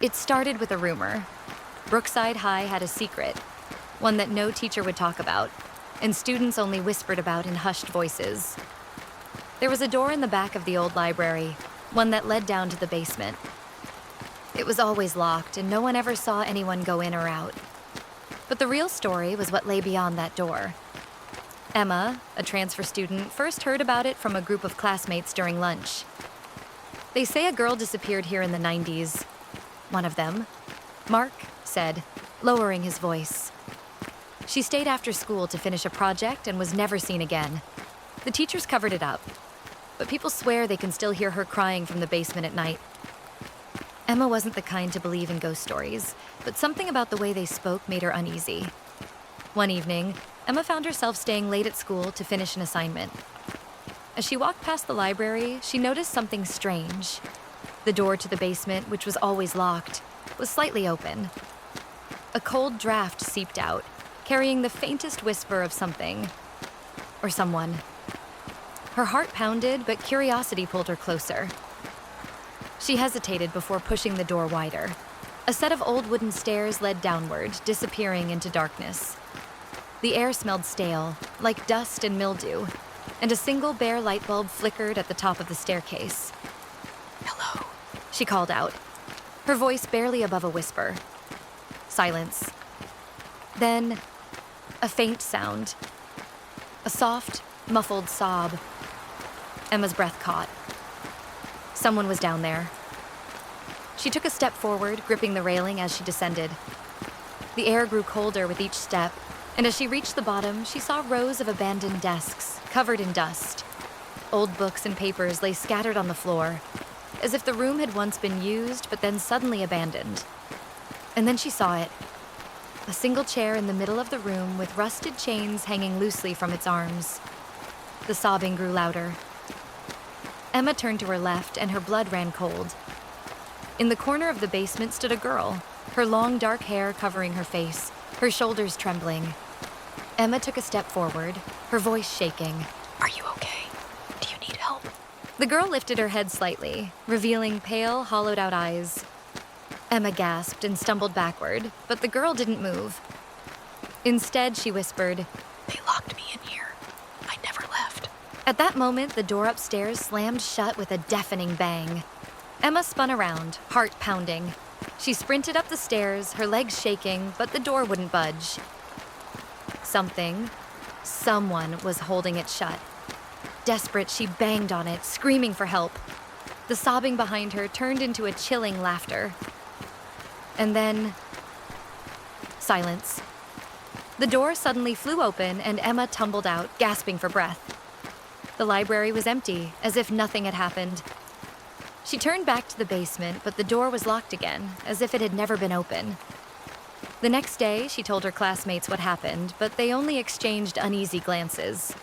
It started with a rumor. Brookside High had a secret, one that no teacher would talk about, and students only whispered about in hushed voices. There was a door in the back of the old library, one that led down to the basement. It was always locked, and no one ever saw anyone go in or out. But the real story was what lay beyond that door. Emma, a transfer student, first heard about it from a group of classmates during lunch. They say a girl disappeared here in the 90s. One of them, Mark, said, lowering his voice. She stayed after school to finish a project and was never seen again. The teachers covered it up, but people swear they can still hear her crying from the basement at night. Emma wasn't the kind to believe in ghost stories, but something about the way they spoke made her uneasy. One evening, Emma found herself staying late at school to finish an assignment. As she walked past the library, she noticed something strange. The door to the basement, which was always locked, was slightly open. A cold draft seeped out, carrying the faintest whisper of something or someone. Her heart pounded, but curiosity pulled her closer. She hesitated before pushing the door wider. A set of old wooden stairs led downward, disappearing into darkness. The air smelled stale, like dust and mildew, and a single bare light bulb flickered at the top of the staircase. "Hello," she called out, her voice barely above a whisper. Silence. Then, a faint sound. A soft, muffled sob. Emma's breath caught. Someone was down there. She took a step forward, gripping the railing as she descended. The air grew colder with each step, and as she reached the bottom, she saw rows of abandoned desks, covered in dust. Old books and papers lay scattered on the floor, as if the room had once been used, but then suddenly abandoned. And then she saw it. A single chair in the middle of the room with rusted chains hanging loosely from its arms. The sobbing grew louder. Emma turned to her left, and her blood ran cold. In the corner of the basement stood a girl, her long dark hair covering her face, her shoulders trembling. Emma took a step forward, her voice shaking. "Are you okay? Do you need help?" The girl lifted her head slightly, revealing pale, hollowed-out eyes. Emma gasped and stumbled backward, but the girl didn't move. Instead, she whispered, "They locked me in here. I never left." At that moment, the door upstairs slammed shut with a deafening bang. Emma spun around, heart pounding. She sprinted up the stairs, her legs shaking, but the door wouldn't budge. Someone was holding it shut. Desperate, she banged on it, screaming for help. The sobbing behind her turned into a chilling laughter. And then, silence. The door suddenly flew open and Emma tumbled out, gasping for breath. The library was empty, as if nothing had happened. She turned back to the basement, but the door was locked again, as if it had never been open. The next day, she told her classmates what happened, but they only exchanged uneasy glances.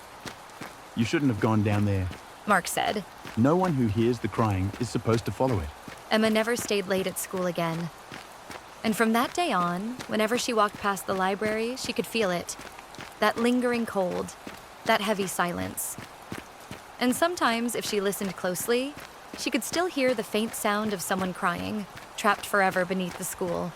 "You shouldn't have gone down there," Mark said. "No one who hears the crying is supposed to follow it." Emma never stayed late at school again. And from that day on, whenever she walked past the library, she could feel it. That lingering cold, that heavy silence. And sometimes, if she listened closely, she could still hear the faint sound of someone crying, trapped forever beneath the school.